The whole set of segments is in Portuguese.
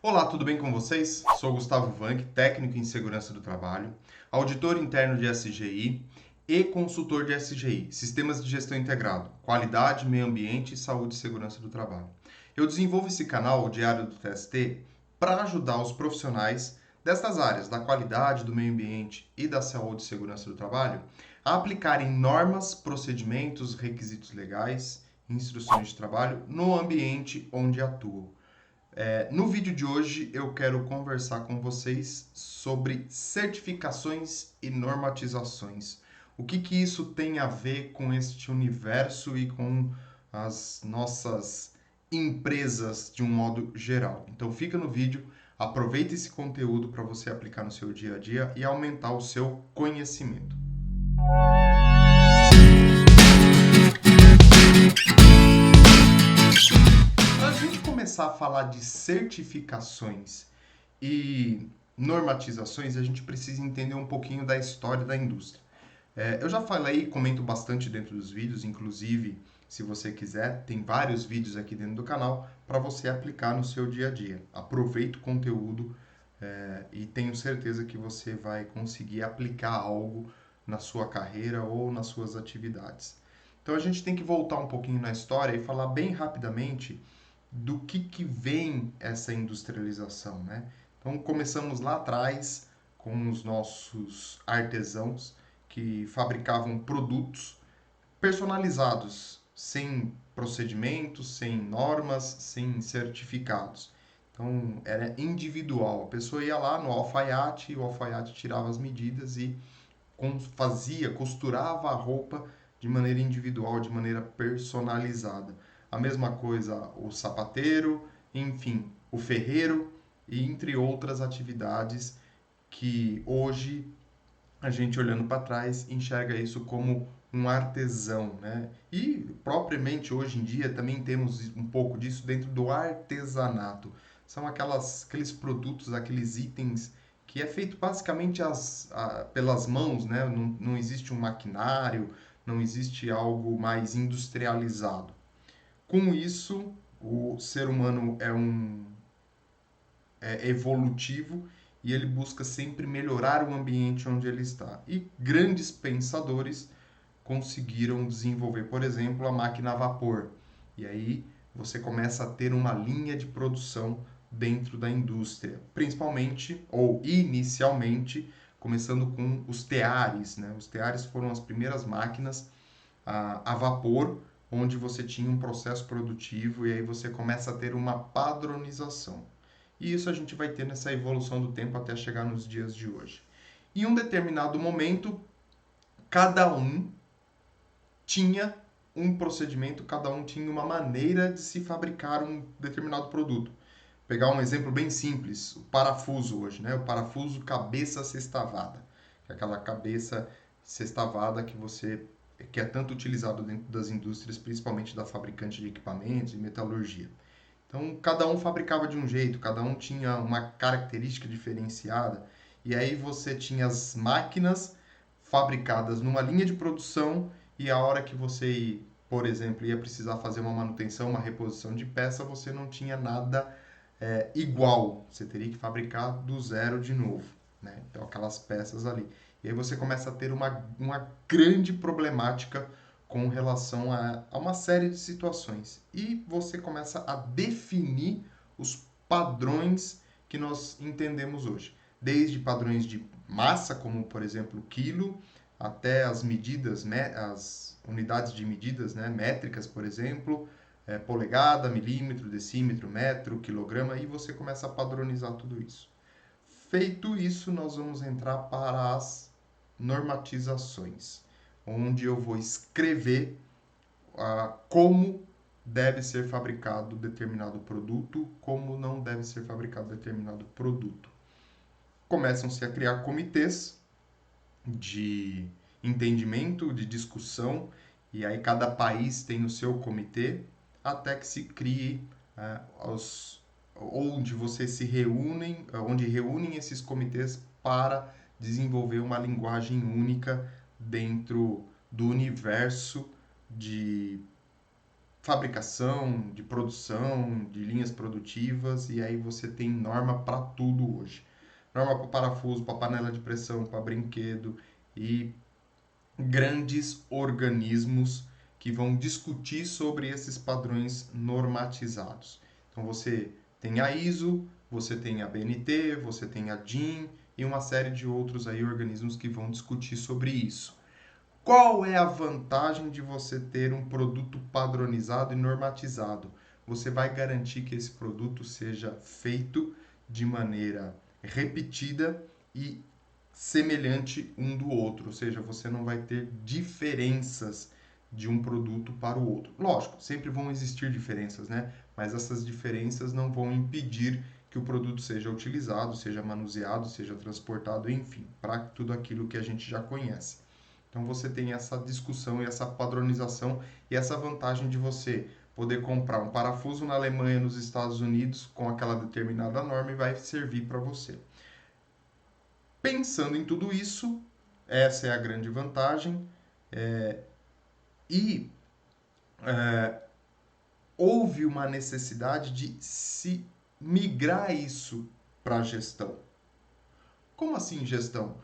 Olá, tudo bem com vocês? Sou Gustavo Vanck, técnico em segurança do trabalho, auditor interno de SGI e consultor de SGI, Sistemas de Gestão Integrado, Qualidade, Meio Ambiente, Saúde e Segurança do Trabalho. Eu desenvolvo esse canal, o Diário do TST, para ajudar os profissionais destas áreas, da qualidade, do meio ambiente e da saúde e segurança do trabalho, a aplicarem normas, procedimentos, requisitos legais e instruções de trabalho no ambiente onde atuam. No vídeo de hoje eu quero conversar com vocês sobre certificações e normatizações. O que isso tem a ver com este universo e com as nossas empresas de um modo geral. Então fica no vídeo, aproveita esse conteúdo para você aplicar no seu dia a dia e aumentar o seu conhecimento. Para a gente começar a falar de certificações e normatizações, a gente precisa entender um pouquinho da história da indústria. Eu já falei, comento bastante dentro dos vídeos, inclusive, se você quiser, tem vários vídeos aqui dentro do canal para você aplicar no seu dia a dia. Aproveita o conteúdo e tenho certeza que você vai conseguir aplicar algo na sua carreira ou nas suas atividades. Então a gente tem que voltar um pouquinho na história e falar bem rapidamente do que vem essa industrialização, né? Então começamos lá atrás com os nossos artesãos que fabricavam produtos personalizados, sem procedimentos, sem normas, sem certificados. Então era individual. A pessoa ia lá no alfaiate, o alfaiate tirava as medidas e costurava a roupa de maneira individual, de maneira personalizada. A mesma coisa o sapateiro, enfim, o ferreiro e entre outras atividades que hoje a gente olhando para trás enxerga isso como um artesão, né? E propriamente hoje em dia também temos um pouco disso dentro do artesanato. São aqueles produtos, aqueles itens que é feito basicamente pelas mãos, né? Não existe um maquinário, não existe algo mais industrializado. Com isso, o ser humano é evolutivo e ele busca sempre melhorar o ambiente onde ele está. E grandes pensadores conseguiram desenvolver, por exemplo, a máquina a vapor. E aí você começa a ter uma linha de produção dentro da indústria, principalmente ou inicialmente começando com os teares, né? Os teares foram as primeiras máquinas a vapor, onde você tinha um processo produtivo e aí você começa a ter uma padronização. E isso a gente vai ter nessa evolução do tempo até chegar nos dias de hoje. Em um determinado momento, cada um tinha um procedimento, cada um tinha uma maneira de se fabricar um determinado produto. Pegar um exemplo bem simples, o parafuso hoje, né? O parafuso cabeça sextavada, que é aquela cabeça sextavada que é tanto utilizado dentro das indústrias, principalmente da fabricante de equipamentos e metalurgia. Então, cada um fabricava de um jeito, cada um tinha uma característica diferenciada, e aí você tinha as máquinas fabricadas numa linha de produção e a hora que você, por exemplo, ia precisar fazer uma manutenção, uma reposição de peça, você não tinha nada igual. Você teria que fabricar do zero de novo, né? Então, aquelas peças ali. E aí você começa a ter uma grande problemática com relação a uma série de situações. E você começa a definir os padrões que nós entendemos hoje. Desde padrões de massa, como por exemplo o quilo, até as medidas, as unidades de medidas, né, métricas, por exemplo, polegada, milímetro, decímetro, metro, quilograma, e você começa a padronizar tudo isso. Feito isso, nós vamos entrar para as normatizações, onde eu vou escrever como deve ser fabricado determinado produto, como não deve ser fabricado determinado produto. Começam-se a criar comitês de entendimento, de discussão, e aí cada país tem o seu comitê, até que se crie onde vocês se reúnem, onde reúnem esses comitês para desenvolver uma linguagem única dentro do universo de fabricação, de produção, de linhas produtivas, e aí você tem norma para tudo hoje. Norma para parafuso, para panela de pressão, para brinquedo e grandes organismos que vão discutir sobre esses padrões normatizados. Então você tem a ISO, você tem a BNT, você tem a DIN e uma série de outros aí organismos que vão discutir sobre isso. Qual é a vantagem de você ter um produto padronizado e normatizado? Você vai garantir que esse produto seja feito de maneira repetida e semelhante um do outro, ou seja, você não vai ter diferenças de um produto para o outro. Lógico, sempre vão existir diferenças, né? Mas essas diferenças não vão impedir que o produto seja utilizado, seja manuseado, seja transportado, enfim, para tudo aquilo que a gente já conhece. Então você tem essa discussão e essa padronização e essa vantagem de você poder comprar um parafuso na Alemanha, nos Estados Unidos, com aquela determinada norma e vai servir para você. Pensando em tudo isso, essa é a grande vantagem. E houve uma necessidade de se migrar isso para a gestão. Como assim gestão?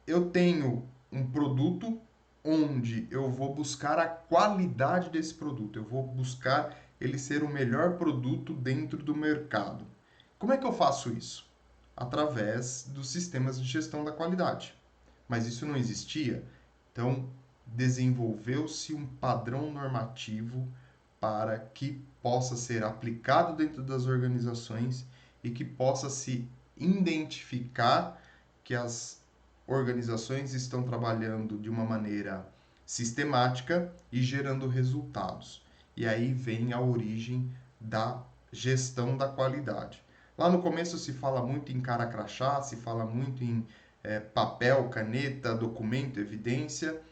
Eu tenho um produto onde eu vou buscar a qualidade desse produto, eu vou buscar ele ser o melhor produto dentro do mercado. Como é que eu faço isso? Através dos sistemas de gestão da qualidade. Mas isso não existia, então desenvolveu-se um padrão normativo para que possa ser aplicado dentro das organizações e que possa se identificar que as organizações estão trabalhando de uma maneira sistemática e gerando resultados. E aí vem a origem da gestão da qualidade. Lá no começo se fala muito em cara crachá, se fala muito em papel, caneta, documento, evidência,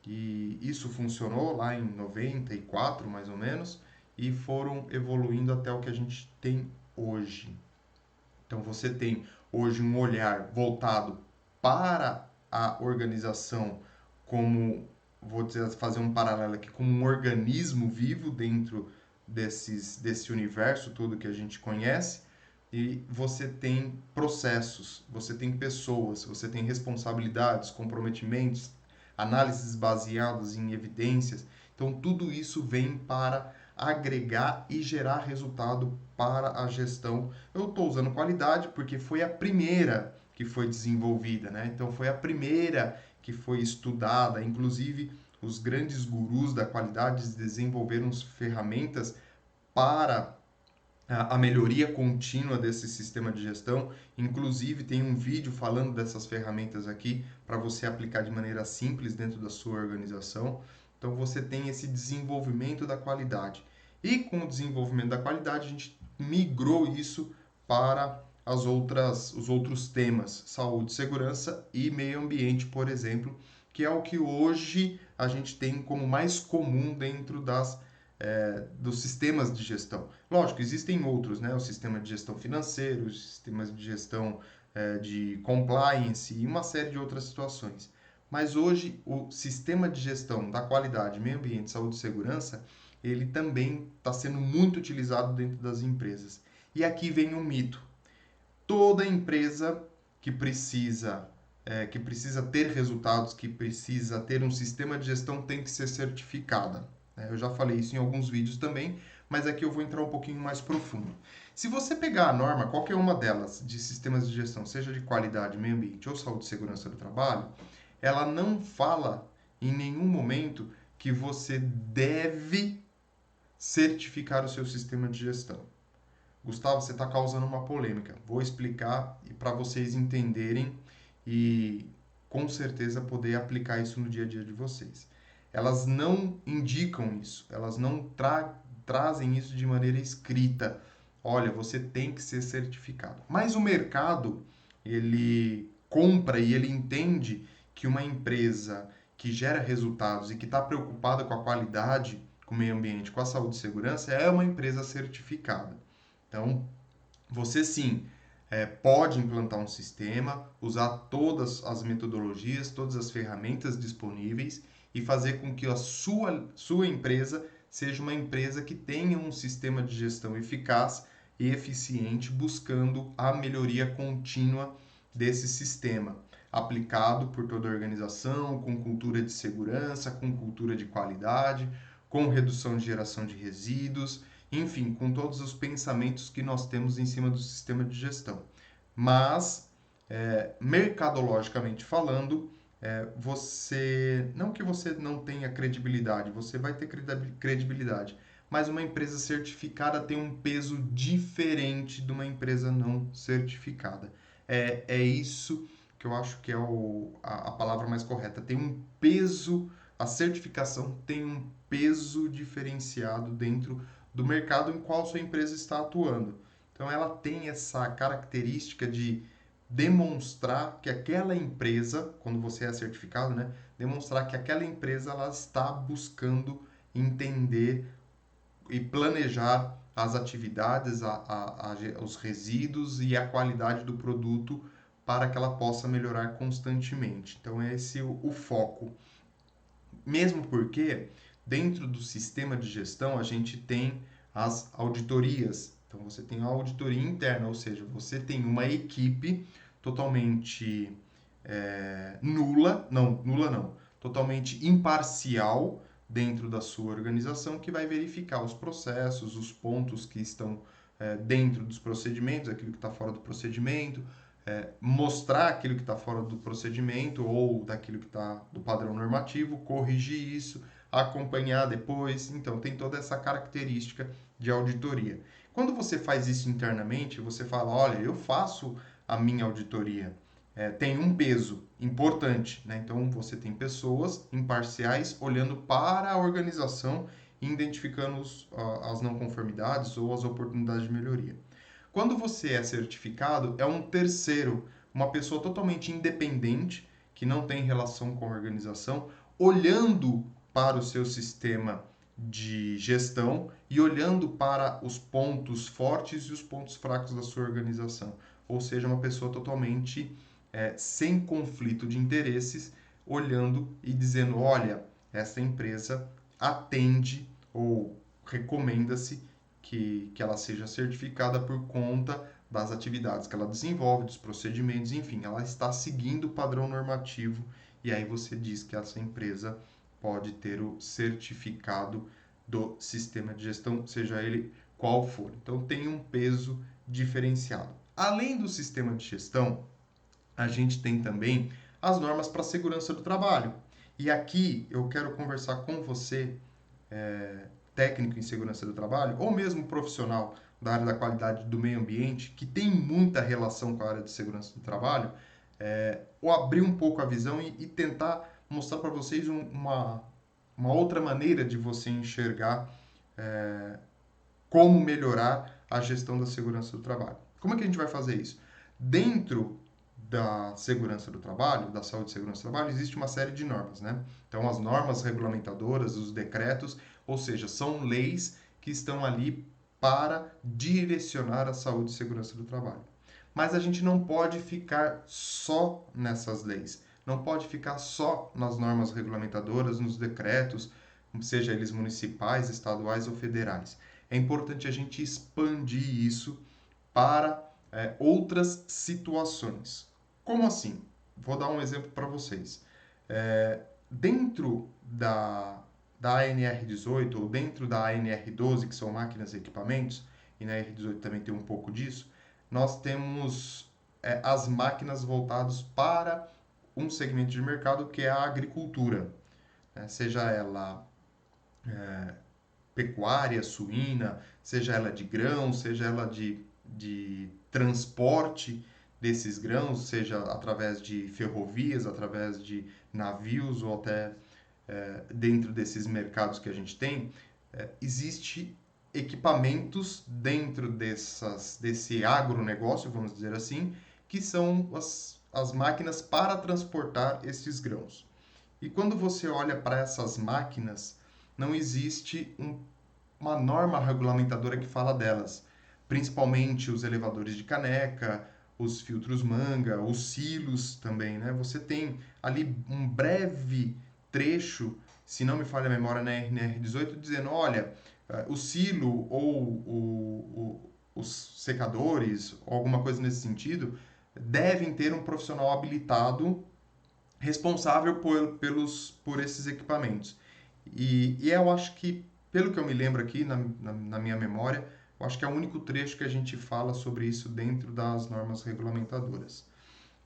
e isso funcionou lá em 94, mais ou menos, e foram evoluindo até o que a gente tem hoje. Então você tem hoje um olhar voltado para a organização como, vou dizer, fazer um paralelo aqui, como um organismo vivo dentro desse universo todo que a gente conhece, e você tem processos, você tem pessoas, você tem responsabilidades, comprometimentos, análises baseadas em evidências. Então, tudo isso vem para agregar e gerar resultado para a gestão. Eu estou usando qualidade porque foi a primeira que foi desenvolvida, né? Então, foi a primeira que foi estudada. Inclusive, os grandes gurus da qualidade desenvolveram ferramentas para a melhoria contínua desse sistema de gestão. Inclusive, tem um vídeo falando dessas ferramentas aqui para você aplicar de maneira simples dentro da sua organização. Então, você tem esse desenvolvimento da qualidade. E com o desenvolvimento da qualidade, a gente migrou isso para os outros temas, saúde, segurança e meio ambiente, por exemplo, que é o que hoje a gente tem como mais comum dentro dos sistemas de gestão. Lógico, existem outros, né? O sistema de gestão financeiro, os sistemas de gestão de compliance e uma série de outras situações. Mas hoje o sistema de gestão da qualidade, meio ambiente, saúde e segurança, ele também está sendo muito utilizado dentro das empresas. E aqui vem um mito. Toda empresa que precisa ter resultados, que precisa ter um sistema de gestão, tem que ser certificada. Eu já falei isso em alguns vídeos também, mas aqui eu vou entrar um pouquinho mais profundo. Se você pegar a norma, qualquer uma delas, de sistemas de gestão, seja de qualidade, meio ambiente ou saúde e segurança do trabalho, ela não fala em nenhum momento que você deve certificar o seu sistema de gestão. Gustavo, você está causando uma polêmica. Vou explicar para vocês entenderem e com certeza poder aplicar isso no dia a dia de vocês. Elas não indicam isso, elas não trazem isso de maneira escrita. Olha, você tem que ser certificado. Mas o mercado, ele compra e ele entende que uma empresa que gera resultados e que está preocupada com a qualidade, com o meio ambiente, com a saúde e segurança, é uma empresa certificada. Então, você sim pode implantar um sistema, usar todas as metodologias, todas as ferramentas disponíveis e fazer com que a sua empresa seja uma empresa que tenha um sistema de gestão eficaz e eficiente, buscando a melhoria contínua desse sistema, aplicado por toda a organização, com cultura de segurança, com cultura de qualidade, com redução de geração de resíduos, enfim, com todos os pensamentos que nós temos em cima do sistema de gestão. Mas, mercadologicamente falando, não que você não tenha credibilidade, você vai ter credibilidade, mas uma empresa certificada tem um peso diferente de uma empresa não certificada. É isso que eu acho que é a palavra mais correta. Tem um peso, a certificação tem um peso diferenciado dentro do mercado em qual sua empresa está atuando. Então, ela tem essa característica de demonstrar que aquela empresa, quando você é certificado, né, demonstrar que aquela empresa ela está buscando entender e planejar as atividades, os resíduos e a qualidade do produto para que ela possa melhorar constantemente. Então, é esse o foco. Mesmo porque, dentro do sistema de gestão, a gente tem as auditorias. Então, você tem a auditoria interna, ou seja, você tem uma equipe totalmente nula não, totalmente imparcial dentro da sua organização que vai verificar os processos, os pontos que estão dentro dos procedimentos, aquilo que está fora do procedimento, mostrar aquilo que está fora do procedimento ou daquilo que está do padrão normativo, corrigir isso, acompanhar depois. Então, tem toda essa característica de auditoria. Quando você faz isso internamente, você fala, olha, eu faço a minha auditoria. Tem um peso importante, né? Então, você tem pessoas imparciais olhando para a organização e identificando as não conformidades ou as oportunidades de melhoria. Quando você é certificado, é um terceiro, uma pessoa totalmente independente, que não tem relação com a organização, olhando para o seu sistema de gestão e olhando para os pontos fortes e os pontos fracos da sua organização. Ou seja, uma pessoa totalmente sem conflito de interesses, olhando e dizendo: olha, essa empresa atende ou recomenda-se que ela seja certificada por conta das atividades que ela desenvolve, dos procedimentos, enfim, ela está seguindo o padrão normativo e aí você diz que essa empresa pode ter o certificado do sistema de gestão, seja ele qual for. Então tem um peso diferenciado. Além do sistema de gestão, a gente tem também as normas para a segurança do trabalho. E aqui eu quero conversar com você, técnico em segurança do trabalho, ou mesmo profissional da área da qualidade do meio ambiente, que tem muita relação com a área de segurança do trabalho, ou abrir um pouco a visão e tentar mostrar para vocês uma outra maneira de você enxergar como melhorar a gestão da segurança do trabalho. Como é que a gente vai fazer isso? Dentro da segurança do trabalho, da saúde e segurança do trabalho, existe uma série de normas, né? Então, as normas regulamentadoras, os decretos, ou seja, são leis que estão ali para direcionar a saúde e segurança do trabalho. Mas a gente não pode ficar só nessas leis, não pode ficar só nas normas regulamentadoras, nos decretos, seja eles municipais, estaduais ou federais. É importante a gente expandir isso para outras situações. Como assim? Vou dar um exemplo para vocês. Dentro da ANR18 ou dentro da ANR12, que são máquinas e equipamentos, e na ANR18 também tem um pouco disso, nós temos as máquinas voltadas para um segmento de mercado que é a agricultura, né? Seja ela pecuária, suína, seja ela de grãos, seja ela de transporte desses grãos, seja através de ferrovias, através de navios ou até dentro desses mercados que a gente tem, existe equipamentos dentro desse agronegócio, vamos dizer assim, que são as máquinas para transportar esses grãos. E quando você olha para essas máquinas, não existe uma norma regulamentadora que fala delas, principalmente os elevadores de caneca, os filtros manga, os silos também, né? Você tem ali um breve trecho se não me falha a memória, na RNR18, dizendo, olha, o silo ou os secadores, ou alguma coisa nesse sentido, devem ter um profissional habilitado responsável por esses equipamentos. E eu acho que, pelo que eu me lembro aqui na minha memória, eu acho que é o único trecho que a gente fala sobre isso dentro das normas regulamentadoras.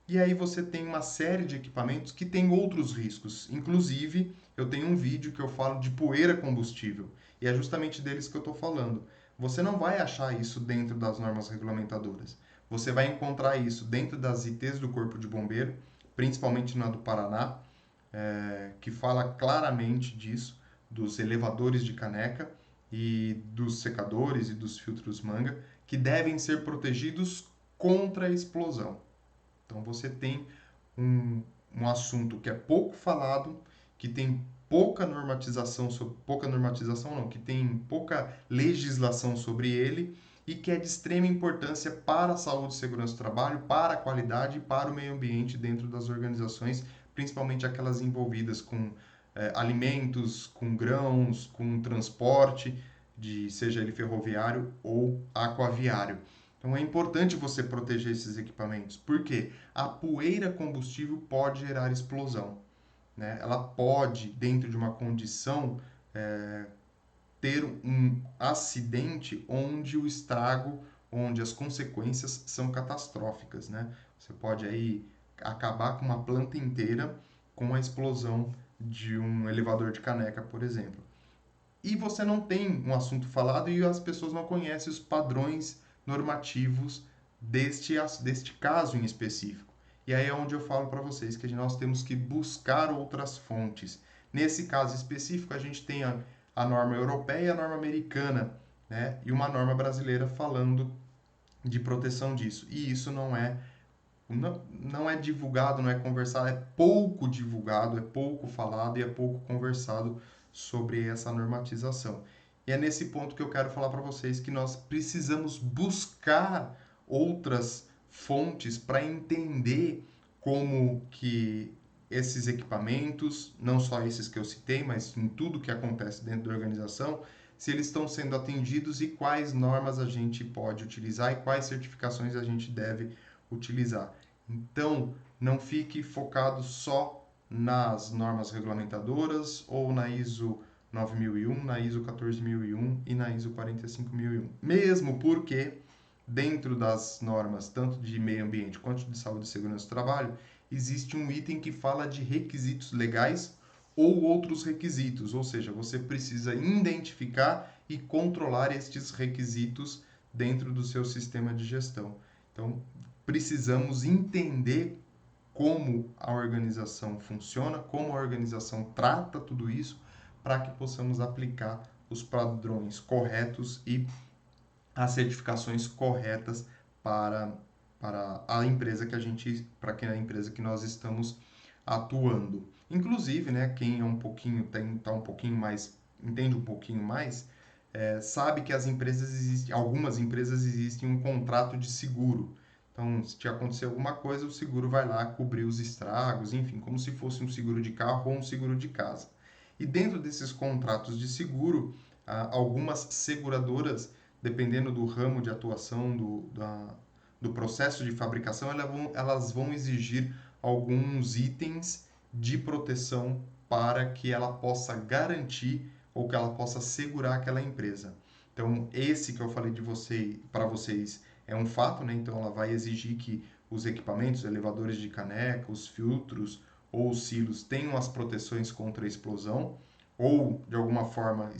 E aí você tem uma série de equipamentos que têm outros riscos. Inclusive, eu tenho um vídeo que eu falo de poeira combustível. E é justamente deles que eu estou falando. Você não vai achar isso dentro das normas regulamentadoras. Você vai encontrar isso dentro das ITs do Corpo de Bombeiro, principalmente na do Paraná, que fala claramente disso, dos elevadores de caneca e dos secadores e dos filtros manga, que devem ser protegidos contra a explosão. Então você tem um assunto que é pouco falado, que tem pouca normatização não, que tem pouca legislação sobre ele e que é de extrema importância para a saúde e segurança do trabalho, para a qualidade e para o meio ambiente dentro das organizações, principalmente aquelas envolvidas com alimentos, com grãos, com transporte, seja ele ferroviário ou aquaviário. Então é importante você proteger esses equipamentos, porque a poeira combustível pode gerar explosão, né? Ela pode, dentro de uma condição, ter um acidente onde o estrago, onde as consequências são catastróficas, né? Você pode aí acabar com uma planta inteira com a explosão de um elevador de caneca, por exemplo. E você não tem um assunto falado e as pessoas não conhecem os padrões normativos deste caso em específico. E aí é onde eu falo para vocês que nós temos que buscar outras fontes. Nesse caso específico, a gente tem a norma europeia e a norma americana, né? E uma norma brasileira falando de proteção disso. E isso não é divulgado, não é conversado, é pouco divulgado, é pouco falado e é pouco conversado sobre essa normatização. E é nesse ponto que eu quero falar para vocês que nós precisamos buscar outras fontes para entender como que esses equipamentos, não só esses que eu citei, mas em tudo que acontece dentro da organização, se eles estão sendo atendidos e quais normas a gente pode utilizar e quais certificações a gente deve utilizar. Então, não fique focado só nas normas regulamentadoras ou na ISO 9001, na ISO 14001 e na ISO 45001. Mesmo porque, dentro das normas, tanto de meio ambiente quanto de saúde e segurança do trabalho, existe um item que fala de requisitos legais ou outros requisitos, ou seja, você precisa identificar e controlar estes requisitos dentro do seu sistema de gestão. Então, precisamos entender como a organização funciona, como a organização trata tudo isso, para que possamos aplicar os padrões corretos e as certificações corretas para, para a empresa a empresa que nós estamos atuando. Inclusive, né, quem é um pouquinho tá um pouquinho mais entende um pouquinho mais, sabe que algumas empresas existem um contrato de seguro. Então, se te acontecer alguma coisa, o seguro vai lá cobrir os estragos, enfim, como se fosse um seguro de carro ou um seguro de casa. E dentro desses contratos de seguro, algumas seguradoras, dependendo do ramo de atuação do processo de fabricação, elas vão exigir alguns itens de proteção para que ela possa garantir ou que ela possa segurar aquela empresa. Então, esse que eu falei para vocês é um fato, né? Então, ela vai exigir que os equipamentos, elevadores de caneca, os filtros ou os silos tenham as proteções contra a explosão ou, de alguma forma,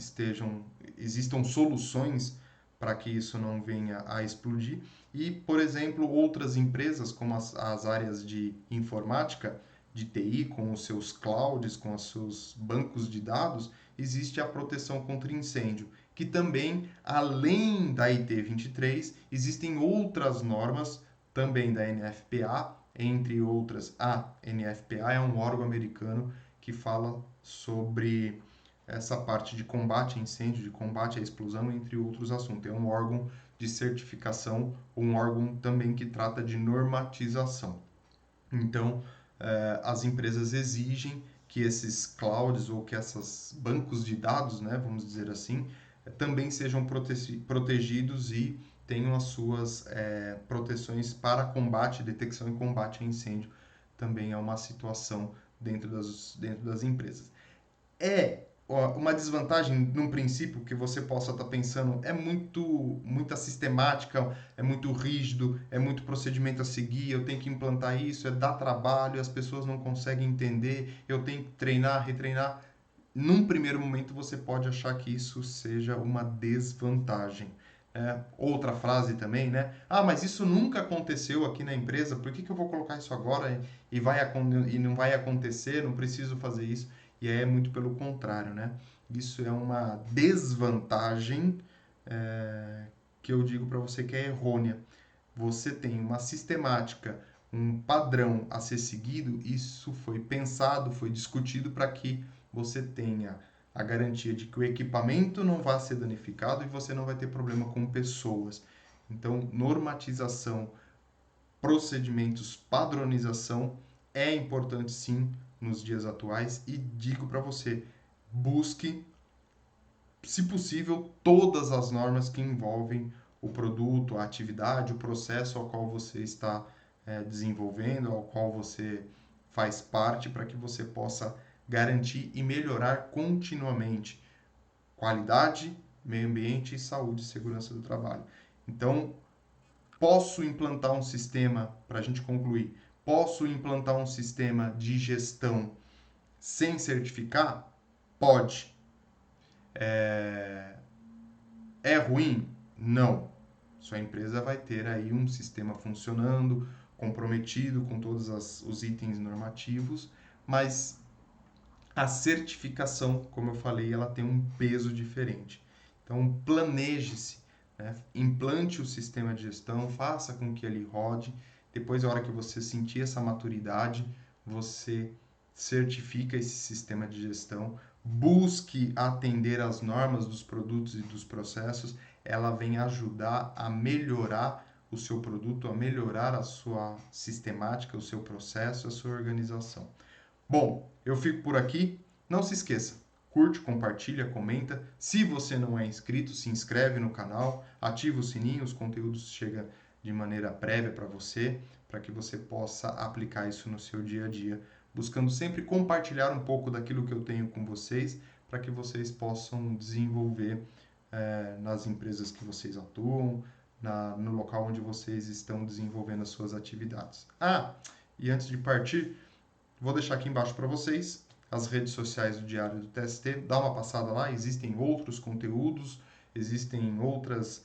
existam soluções para que isso não venha a explodir. E, por exemplo, outras empresas, como as áreas de informática, de TI, com os seus clouds, com os seus bancos de dados, existe a proteção contra incêndio, que também, além da IT 23, existem outras normas, também da NFPA, entre outras. A NFPA é um órgão americano que fala sobre essa parte de combate a incêndio, de combate à explosão, entre outros assuntos. É um órgão de certificação, um órgão também que trata de normatização. Então, as empresas exigem que esses clouds ou que esses bancos de dados, né, vamos dizer assim, também sejam protegidos e tenham as suas proteções para combate, detecção e combate a incêndio. Também é uma situação dentro das empresas. Uma desvantagem, num princípio, que você possa estar pensando, muita sistemática, é muito rígido, é muito procedimento a seguir, eu tenho que implantar isso, dá trabalho, as pessoas não conseguem entender, eu tenho que treinar, retreinar. Num primeiro momento, você pode achar que isso seja uma desvantagem. Outra frase também, né? Ah, mas isso nunca aconteceu aqui na empresa, por que eu vou colocar isso agora e não vai acontecer, não preciso fazer isso? E é muito pelo contrário, né? Isso é uma desvantagem que eu digo para você que é errônea. Você tem uma sistemática, um padrão a ser seguido, isso foi pensado, foi discutido para que você tenha a garantia de que o equipamento não vai ser danificado e você não vai ter problema com pessoas. Então, normatização, procedimentos, padronização é importante sim nos dias atuais e digo para você, busque, se possível, todas as normas que envolvem o produto, a atividade, o processo ao qual você está desenvolvendo, ao qual você faz parte, para que você possa garantir e melhorar continuamente qualidade, meio ambiente, saúde e segurança do trabalho. Então, posso implantar um sistema, para a gente concluir, posso implantar um sistema de gestão sem certificar? Pode. É ruim? Não. Sua empresa vai ter aí um sistema funcionando, comprometido com todos os itens normativos, mas a certificação, como eu falei, ela tem um peso diferente. Então, planeje-se, né? Implante o sistema de gestão, faça com que ele rode. Depois, na hora que você sentir essa maturidade, você certifica esse sistema de gestão, busque atender às normas dos produtos e dos processos. Ela vem ajudar a melhorar o seu produto, a melhorar a sua sistemática, o seu processo, a sua organização. Bom, eu fico por aqui. Não se esqueça, curte, compartilha, comenta. Se você não é inscrito, se inscreve no canal, ativa o sininho, os conteúdos chegam de maneira prévia para você, para que você possa aplicar isso no seu dia a dia, buscando sempre compartilhar um pouco daquilo que eu tenho com vocês, para que vocês possam desenvolver nas empresas que vocês atuam, no local onde vocês estão desenvolvendo as suas atividades. E antes de partir, vou deixar aqui embaixo para vocês as redes sociais do Diário do TST. Dá uma passada lá, existem outros conteúdos, existem outras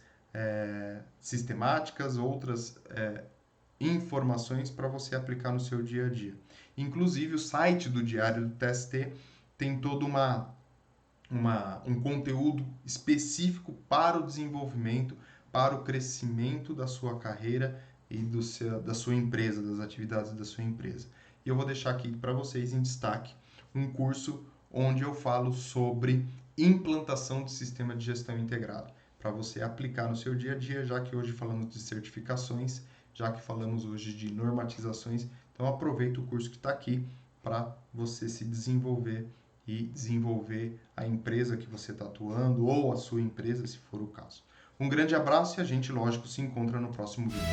sistemáticas, outras informações para você aplicar no seu dia a dia. Inclusive, o site do Diário do TST tem todo um conteúdo específico para o desenvolvimento, para o crescimento da sua carreira e da sua empresa, das atividades da sua empresa. E eu vou deixar aqui para vocês em destaque um curso onde eu falo sobre implantação de sistema de gestão integrado, para você aplicar no seu dia a dia, já que hoje falamos de certificações, já que falamos hoje de normatizações. Então aproveita o curso que está aqui para você se desenvolver e desenvolver a empresa que você está atuando ou a sua empresa, se for o caso. Um grande abraço e a gente, lógico, se encontra no próximo vídeo.